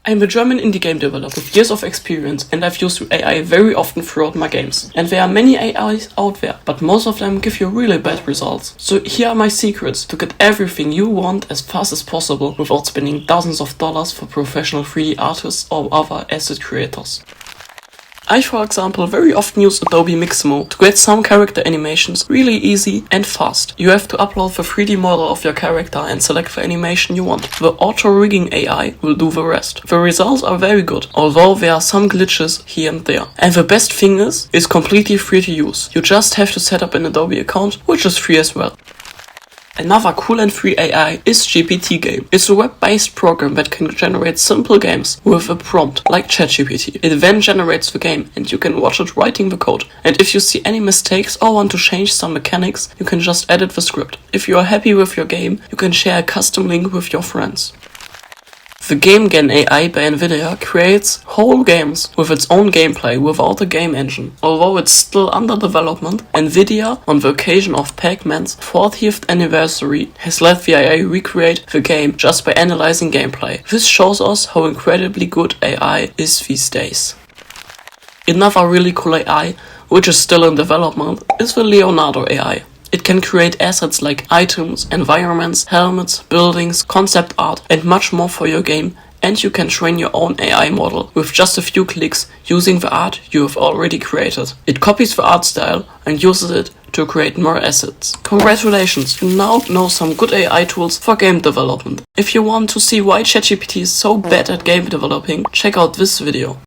I'm a German indie game developer with years of experience, and I've used AI very often throughout my games. And there are many AIs out there, but most of them give you really bad results. So here are my secrets to get everything you want as fast as possible without spending thousands of dollars for professional 3D artists or other asset creators. I, for example, very often use Adobe Mixamo to create some character animations really easy and fast. You have to upload the 3D model of your character and select the animation you want. The auto-rigging AI will do the rest. The results are very good, although there are some glitches here and there. And the best thing is, it's completely free to use. You just have to set up an Adobe account, which is free as well. Another cool and free AI is GPTGame. It's a web-based program that can generate simple games with a prompt, like ChatGPT. It then generates the game and you can watch it writing the code. And if you see any mistakes or want to change some mechanics, you can just edit the script. If you are happy with your game, you can share a custom link with your friends. The GameGAN AI by Nvidia creates whole games with its own gameplay without a game engine. Although it's still under development, Nvidia, on the occasion of Pac-Man's 40th anniversary, has let the AI recreate the game just by analyzing gameplay. This shows us how incredibly good AI is these days. Another really cool AI, which is still in development, is the Leonardo AI. It can create assets like items, environments, helmets, buildings, concept art, and much more for your game, and you can train your own AI model with just a few clicks using the art you have already created. It copies the art style and uses it to create more assets. Congratulations, you now know some good AI tools for game development. If you want to see why ChatGPT is so bad at game developing, check out this video.